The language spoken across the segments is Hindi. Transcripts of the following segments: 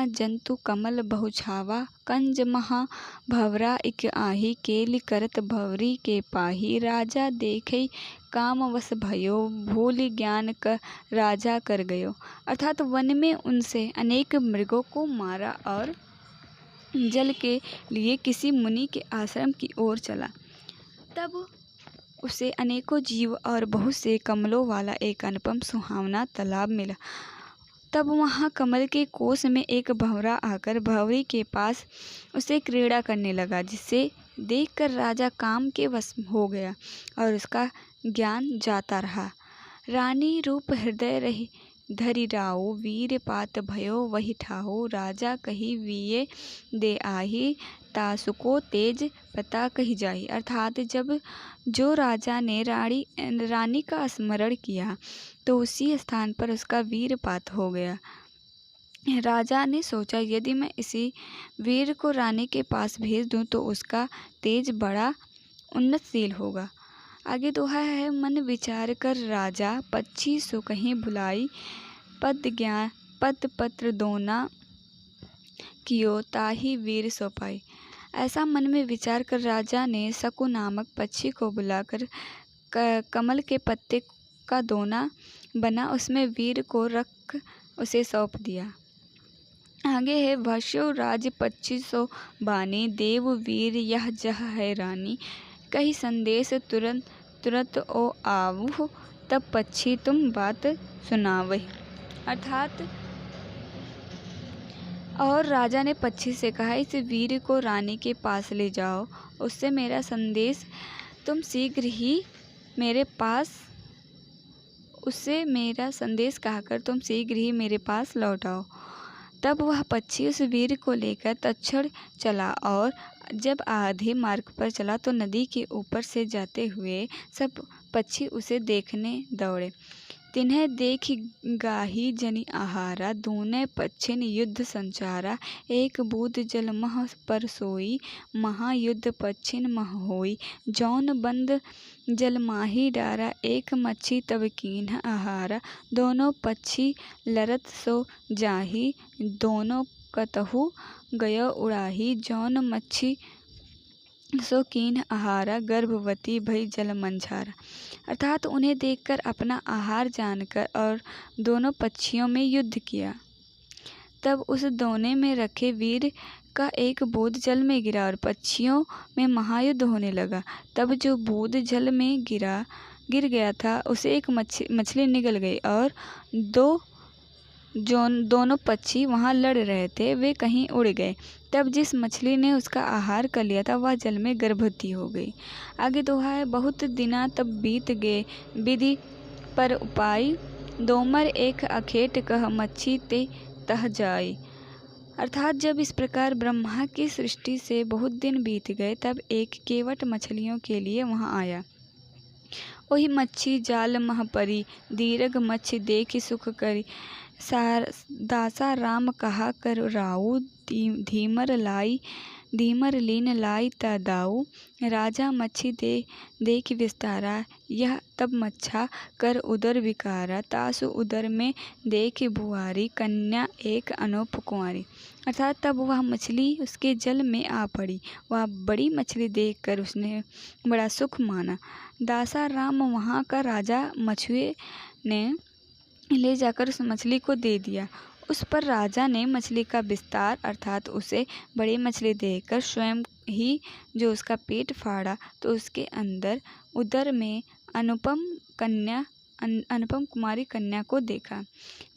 नाना जंतु कमल बहुछावा, कंज महा भंवरा इक आही, केलि करत भंवरी के पाही। राजा देखै काम वश भयो, भूलि ज्ञान राजा कर गयो। अर्थात वन में उनसे अनेक मृगों को मारा और जल के लिए किसी मुनि के आश्रम की ओर चला। तब उसे अनेकों जीव और बहुत से कमलों वाला एक अनुपम सुहावना तालाब मिला। तब वहाँ कमल के कोष में एक भंवरा आकर भंवरी के पास उसे क्रीड़ा करने लगा, जिसे देखकर राजा काम के वश हो गया और उसका ज्ञान जाता रहा। रानी रूप हृदय रही धरि राऊ, वीर पात भयो वही ठाहु। राजा कही विये दे आही, तासुको तेज पता कही जाही। अर्थात जब जो राजा ने रानी का स्मरण किया तो उसी स्थान पर उसका वीरपात हो गया। राजा ने सोचा, यदि मैं इसी वीर को रानी के पास भेज दूं तो उसका तेज बड़ा उन्नतशील होगा। आगे दोहा है, मन विचार कर राजा, पक्षी सो कहीं भुलाई। पद पत्र दोना कियो, ताही वीर सो पाई। ऐसा मन में विचार कर राजा ने शकु नामक पक्षी को बुलाकर कमल के पत्ते का दोना बना उसमें वीर को रख उसे सौंप दिया। आगे है, भस्यो राज पक्षी सो बानी, देव वीर यह जह है रानी। कही संदेश तुरंत ओ आवहु, तब पक्षी तुम बात सुनावही। अर्थात और राजा ने पक्षी से कहा, इस वीर को रानी के पास ले जाओ, उससे मेरा संदेश तुम शीघ्र ही मेरे पास लौटाओ। तब वह पक्षी उस वीर को लेकर तत्क्षण चला और जब आधे मार्ग पर चला तो नदी के ऊपर से जाते हुए सब पक्षी उसे देखने दौड़े। तिन्हें देख गाही जनि आहारा, दूने पक्षिन युद्ध संचारा। एक बूंद जल मह पर सोई, महायुद्ध पक्षिन मह होई। जौन बंद जल माही डारा, एक मच्छी तब कीन्ह आहारा। दोनों पक्षी लड़त सो जाही, दोनों कतहु गयो उड़ाही। जौन मच्छी सो कीन्ह आहारा, गर्भवती भई जल मंझारा। अर्थात उन्हें देखकर अपना आहार जानकर और दोनों पक्षियों में युद्ध किया। तब उस दोने में रखे वीर का एक बूंद जल में गिरा और पक्षियों में महायुद्ध होने लगा। तब जो बूंद जल में गिर गया था उसे एक मछली निगल गई और दोनों पक्षी वहां लड़ रहे थे वे कहीं उड़ गए। तब जिस मछली ने उसका आहार कर लिया था वह जल में गर्भवती हो गई। आगे दोहा है, बहुत दिना तब बीत गए, विधि पर उपाय। दोमर एक अखेट कह, मच्छी ते तह जाई। अर्थात जब इस प्रकार ब्रह्मा की सृष्टि से बहुत दिन बीत गए तब एक केवट मछलियों के लिए वहां आया। ओहि मच्छी जाल मह परी, दीर्घ मच्छी देखि सुख करी। दासा राम कहा कर राऊ, धीमर लीन लाई त दाऊ। राजा मच्छी देख विस्तारा, यह तब मच्छा कर उदर विकारा। तासु उदर में देख भुआरी, कन्या एक अनूप कुंवारी। अर्थात तब वह मछली उसके जल में आ पड़ी। वह बड़ी मछली देखकर उसने बड़ा सुख माना। दासा राम वहाँ का राजा मछुए ने ले जाकर उस मछली को दे दिया। उस पर राजा ने मछली का विस्तार अर्थात उसे बड़ी मछली देखकर स्वयं ही जो उसका पेट फाड़ा तो उसके अंदर उदर में अनुपम कुमारी कन्या को देखा।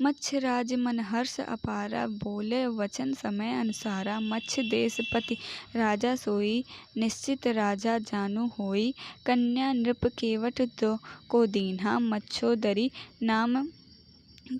मत्स्यराज मन हर्ष अपारा, बोले वचन समय अनुसारा। मत्स्य देश पति राजा सोई, निश्चित राजा जानू होई। कन्या नृप केवट को दीन्हा, मच्छोदरी नाम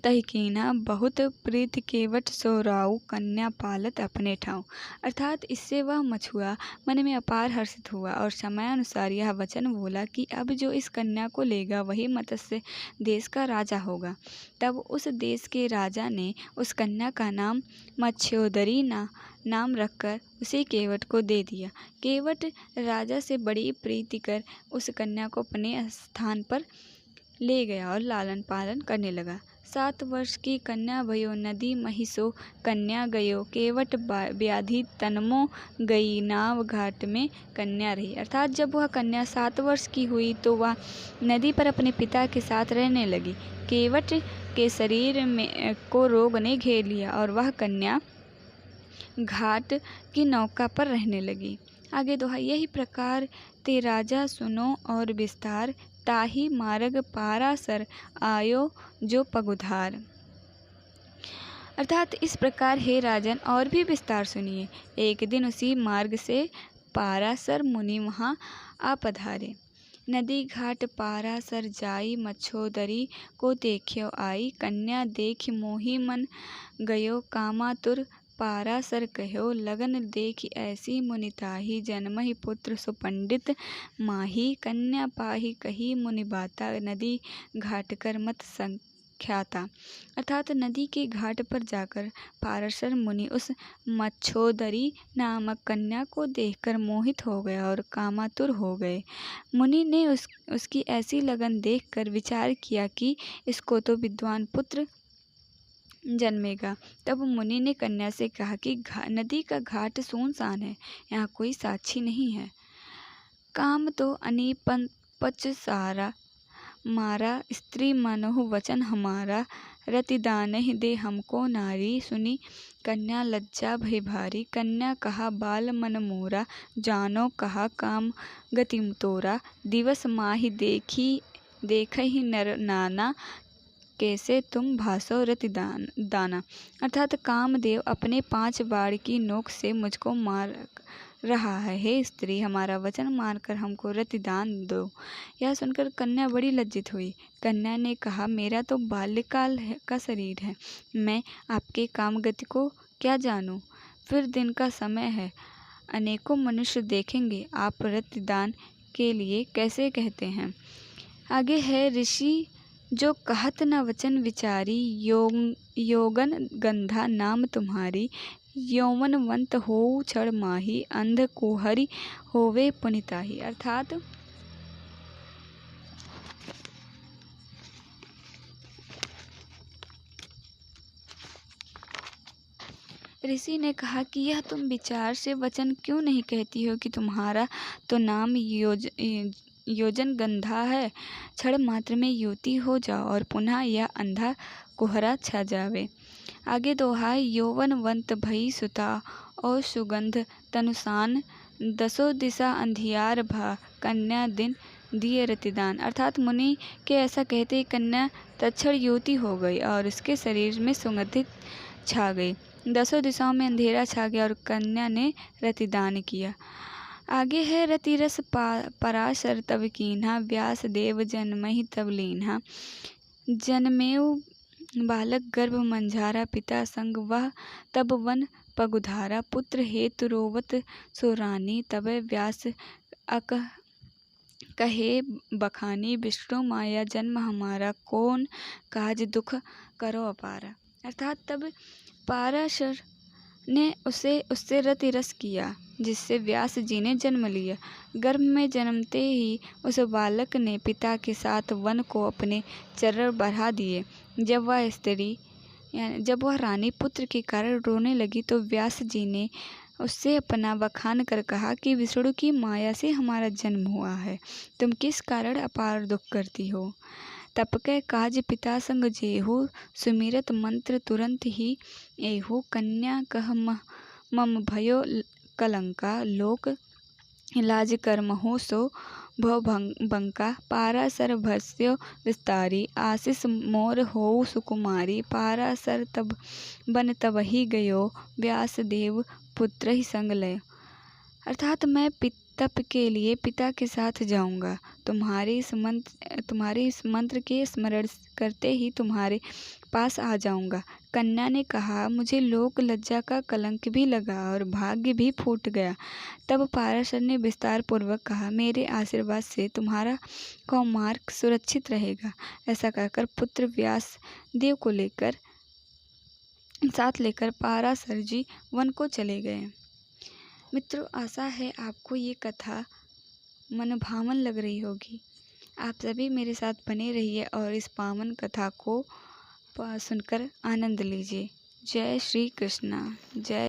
तहि कीन्हा। बहुत प्रीत केवट सो राऊ, कन्या पालत अपने ठाऊ। अर्थात इससे वह मछुआ मन में अपार हर्षित हुआ और समयानुसार यह वचन बोला कि अब जो इस कन्या को लेगा वही मत्स्य देश का राजा होगा। तब उस देश के राजा ने उस कन्या का नाम मत्स्योदरी नाम रखकर उसे केवट को दे दिया। केवट राजा से बड़ी प्रीति कर उस कन्या को अपने स्थान पर ले गया और लालन पालन करने लगा। 7 वर्ष की कन्या भयो नदी महिषो कन्या गयो केवट व्याधि तन्मो गई नाव घाट में कन्या रही। अर्थात जब वह कन्या 7 वर्ष की हुई तो वह नदी पर अपने पिता के साथ रहने लगी। केवट के शरीर में को रोग ने घेर लिया और वह कन्या घाट की नौका पर रहने लगी। आगे दोहा, यही प्रकार ते राजा सुनो और विस्तार, ताही मार्ग पारासर आयो जो पगुधार। अर्थात इस प्रकार हे राजन और भी विस्तार सुनिए। एक दिन उसी मार्ग से पारासर मुनि वहाँ आ पधारे। नदी घाट पारासर जाई, मच्छोदरी को देखियो आई, कन्या देखि मोहि मन गयो कामातुर, पारासर कह्यो लगन देखि ऐसी मुनि ताही, जन्महि पुत्र सुपंडित माही, कन्या पाही कही मुनि बाता, नदी घाट कर मत संख्याता। अर्थात नदी के घाट पर जाकर पाराशर मुनि उस मच्छोदरी नामक कन्या को देखकर मोहित हो गए और कामातुर हो गए। मुनि ने उसकी ऐसी लगन देखकर विचार किया कि इसको तो विद्वान पुत्र जन्मेगा। तब मुनि ने कन्या से कहा कि नदी का घाट सुनसान है, यहाँ कोई साक्षी नहीं है। काम तो अनिपच सारा मारा, स्त्री मनोह वचन हमारा, रतिदान दे हमको नारी, सुनी कन्या लज्जा भय भारी, कन्या कहा बाल मन मोरा, जानो कहा काम गति तोरा, दिवस माही देखहि नर नाना, कैसे तुम भासो रति दाना। अर्थात कामदेव अपने 5 बाण की नोक से मुझको मार रहा है, हे स्त्री हमारा वचन मानकर हमको रतिदान दो। यह सुनकर कन्या बड़ी लज्जित हुई। कन्या ने कहा, मेरा तो बाल्यकाल का शरीर है, मैं आपके कामगति को क्या जानूं। फिर दिन का समय है, अनेकों मनुष्य देखेंगे, आप रतिदान के लिए कैसे कहते हैं। आगे है, ऋषि जो कहत न वचन विचारी, योगन गंधा नाम तुम्हारी, यौवनवंत हो छड़ माही, अंध कुहरी होवे पुनिताही। अर्थात ऋषि ने कहा कि यह तुम विचार से वचन क्यों नहीं कहती हो कि तुम्हारा तो नाम योजन गंधा है, क्षण मात्र में युवती हो जाओ और पुनः यह अंधा कोहरा छा जावे। आगे दोहा, यौवनवंत भई सुता और सुगंध तनुसान, दसों दिशा अंधियार भा, कन्या दिन दिए रतिदान। अर्थात मुनि के ऐसा कहते ही कन्या तत्क्षण युवती हो गई और उसके शरीर में सुगंधित छा गई, 10 दिशाओं में अंधेरा छा गया और कन्या ने रतिदान किया। आगे है, रतिरस पराशर तब कीन्हा, व्यास देव जन्महि तब लीन्हा, जन्मेऊ बालक गर्भ मंझारा, पिता संग वह तब वन पगुधारा, पुत्र हेतु रोवत सो रानी, तब व्यास कहे बखानी, विष्णु माया जन्म हमारा, कौन काज दुख करो अपारा। अर्थात तब पाराशर ने उससे रतिरस किया, जिससे व्यास जी ने जन्म लिया। गर्भ में जन्मते ही उस बालक ने पिता के साथ वन को अपने चरण बढ़ा दिए। जब वह रानी पुत्र के कारण रोने लगी तो व्यास जी ने उससे अपना बखान कर कहा कि विष्णु की माया से हमारा जन्म हुआ है, तुम किस कारण अपार दुख करती हो। तप के काज पिता संग जेहू, सुमिरत मंत्र तुरंत ही एहू, कन्या कह मम भयो कलंका, लोक लाज कर्महु सो भव बंका, पारासर भस्यो विस्तारी, आशीष मोर हो सुकुमारी, पारासर तब बन तबहि गयो, व्यास देव पुत्र ही संग लयो। अर्थात मैं तप के लिए पिता के साथ जाऊंगा, तुम्हारे इस मंत्र के स्मरण करते ही तुम्हारे पास आ जाऊंगा। कन्या ने कहा, मुझे लोक लज्जा का कलंक भी लगा और भाग्य भी फूट गया। तब पाराशर ने विस्तार पूर्वक कहा, मेरे आशीर्वाद से तुम्हारा कौमार्ग सुरक्षित रहेगा। ऐसा कहकर पुत्र व्यास देव को साथ लेकर पाराशर जी वन को चले गए। मित्रों, आशा है आपको ये कथा मनभावन लग रही होगी। आप सभी मेरे साथ बने रहिए और इस पावन कथा को आप सुनकर आनंद लीजिए। जय श्री कृष्णा। जय